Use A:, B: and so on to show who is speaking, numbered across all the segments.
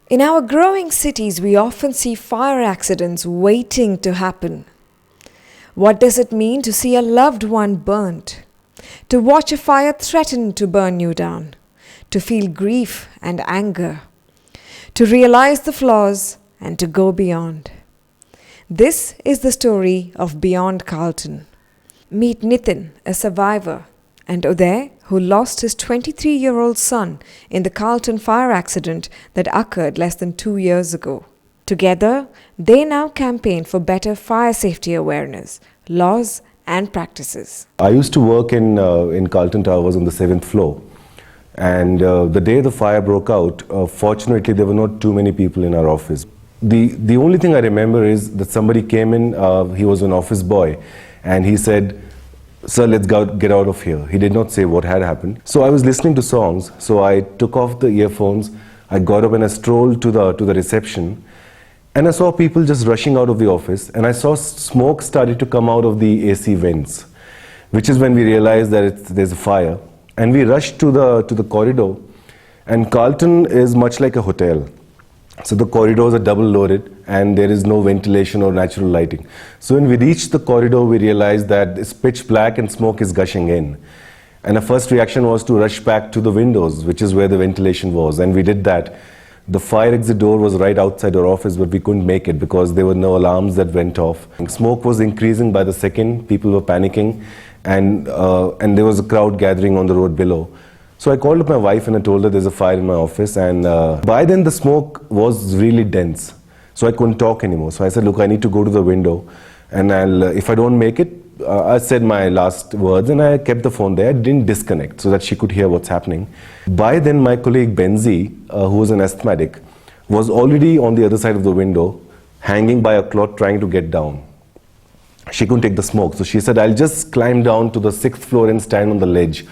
A: In our growing cities, we often see fire accidents waiting to happen. What does it mean to see a loved one burnt? To watch a fire threaten to burn you down? To feel grief and anger? To realize the flaws and to go beyond? This is the story of Beyond Carlton. Meet Nitin, a survivor, and Uday, who lost his 23-year-old son in the Carlton fire accident that occurred less than 2 years ago. Together, they now campaign for better fire safety awareness, laws and practices.
B: I used to work in Carlton Towers on the 7th floor, and the day the fire broke out, fortunately there were not too many people in our office. The only thing I remember is that somebody came in, he was an office boy, and he said, "Sir, let's get out of here." He did not say what had happened. So I was listening to songs, so I took off the earphones, I got up and I strolled to the reception, and I saw people just rushing out of the office, and I saw smoke started to come out of the AC vents, which is when we realized that there's a fire. And we rushed to the corridor, and Carlton is much like a hotel. So the corridors are double loaded and there is no ventilation or natural lighting. So when we reached the corridor, we realized that it's pitch black and smoke is gushing in. And our first reaction was to rush back to the windows, which is where the ventilation was. And we did that. The fire exit door was right outside our office, but we couldn't make it because there were no alarms that went off. Smoke was increasing by the second. People were panicking, and there was a crowd gathering on the road below. So I called up my wife and I told her there's a fire in my office, and by then the smoke was really dense, so I couldn't talk anymore. So I said, look, I need to go to the window, and if I don't make it, I said my last words and I kept the phone there. I didn't disconnect so that she could hear what's happening. By then my colleague Benzi, who was an asthmatic, was already on the other side of the window, hanging by a cloth trying to get down. She couldn't take the smoke, so she said, I'll just climb down to the 6th floor and stand on the ledge.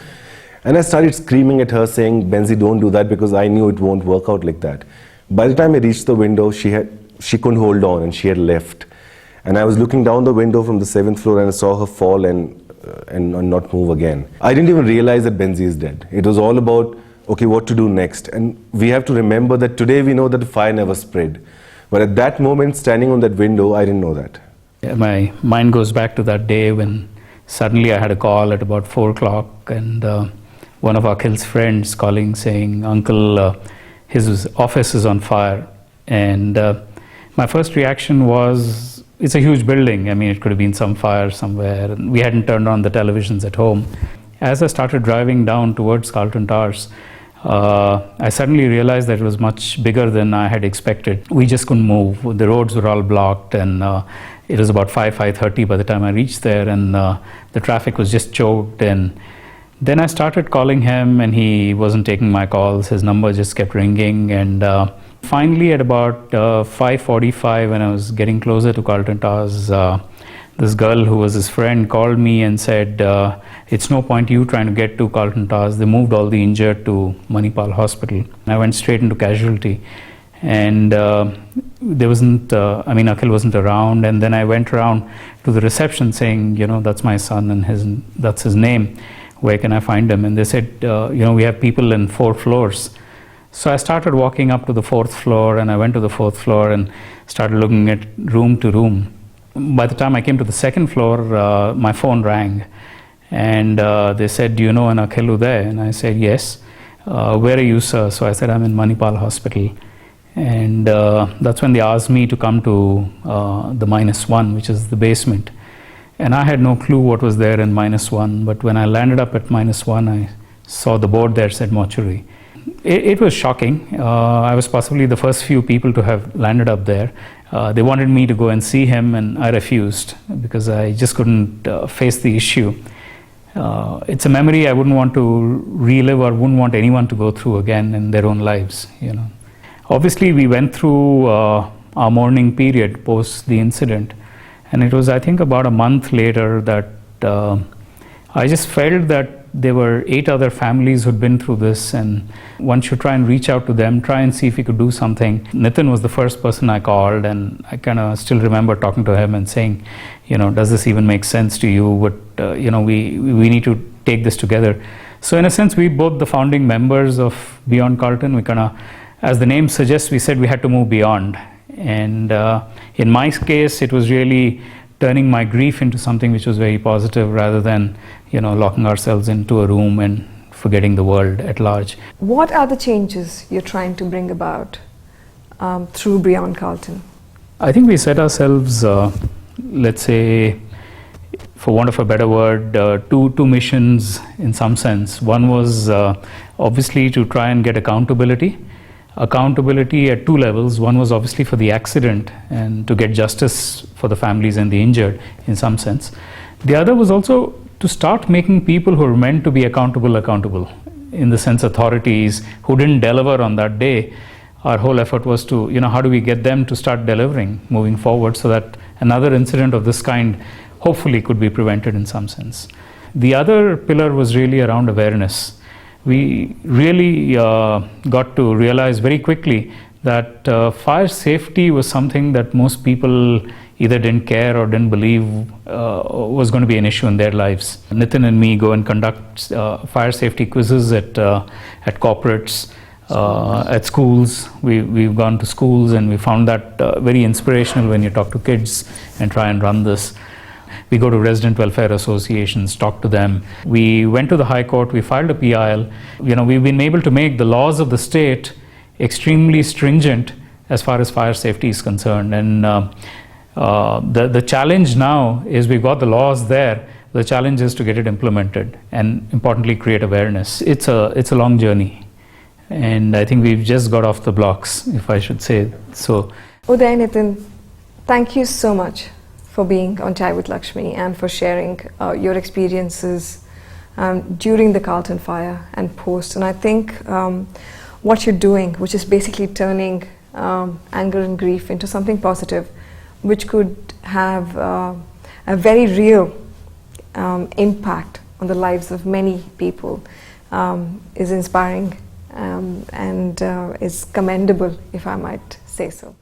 B: And I started screaming at her, saying, Benzi, don't do that, because I knew it won't work out like that. By the time I reached the window, she couldn't hold on and she had left. And I was looking down the window from the 7th floor and I saw her fall and not move again. I didn't even realize that Benzi is dead. It was all about, okay, what to do next. And we have to remember that today we know that the fire never spread. But at that moment, standing on that window, I didn't know that.
C: Yeah, my mind goes back to that day when suddenly I had a call at about 4 o'clock, and one of Akhil's friends calling saying, Uncle, his office is on fire. And my first reaction was, it's a huge building. I mean, it could have been some fire somewhere. And we hadn't turned on the televisions at home. As I started driving down towards Carlton Towers, I suddenly realized that it was much bigger than I had expected. We just couldn't move. The roads were all blocked, and it was about 5:30 by the time I reached there, and the traffic was just choked. And then I started calling him and he wasn't taking my calls. His number just kept ringing, and finally at about 5:45, when I was getting closer to Carlton Towers, this girl who was his friend called me and said, it's no point you trying to get to Carlton Towers. They moved all the injured to Manipal Hospital. I went straight into casualty, and there wasn't, Akhil wasn't around. And then I went around to the reception saying, that's my son and that's his name. Where can I find him? And they said, we have people in 4 floors. So I started walking up to the 4th floor, and I went to the 4th floor and started looking at room to room. By the time I came to the 2nd floor, my phone rang, and they said, do you know an Akhil Uday? And I said, yes. Where are you, sir? So I said, I'm in Manipal Hospital. And that's when they asked me to come to the -1, which is the basement. And I had no clue what was there in -1, but when I landed up at -1, I saw the board there said mortuary. It was shocking. I was possibly the first few people to have landed up there. They wanted me to go and see him, and I refused because I just couldn't face the issue. It's a memory I wouldn't want to relive or wouldn't want anyone to go through again in their own lives. Obviously, we went through our mourning period post the incident. And it was, I think, about a month later that I just felt that there were 8 other families who'd been through this, and one should try and reach out to them, try and see if we could do something. Nitin was the first person I called, and I kind of still remember talking to him and saying, does this even make sense to you? We need to take this together. So in a sense, we both the founding members of Beyond Carlton, we kind of as the name suggests, we said we had to move beyond. And in my case, it was really turning my grief into something which was very positive, rather than, locking ourselves into a room and forgetting the world at large.
A: What are the changes you're trying to bring about through Beyond Carlton?
C: I think we set ourselves, let's say, for want of a better word, two missions in some sense. One was obviously to try and get accountability at two levels. One was obviously for the accident and to get justice for the families and the injured in some sense. The other was also to start making people who are meant to be accountable, in the sense authorities who didn't deliver on that day. Our whole effort was to, how do we get them to start delivering moving forward, so that another incident of this kind hopefully could be prevented in some sense. The other pillar was really around awareness. We really got to realize very quickly that fire safety was something that most people either didn't care or didn't believe was going to be an issue in their lives. Nitin and me go and conduct fire safety quizzes at corporates, at schools. We've gone to schools, and we found that very inspirational when you talk to kids and try and run this. We go to resident welfare associations, talk to them. We went to the High Court, we filed a PIL. We've been able to make the laws of the state extremely stringent as far as fire safety is concerned. And the challenge now is we've got the laws there. The challenge is to get it implemented and, importantly, create awareness. It's a long journey. And I think we've just got off the blocks, if I should say so.
A: Uday, Nitin, thank you so much for being on Chai with Lakshmi and for sharing your experiences during the Carlton fire and post. And I think what you're doing, which is basically turning anger and grief into something positive, which could have a very real impact on the lives of many people, is inspiring and is commendable, if I might say so.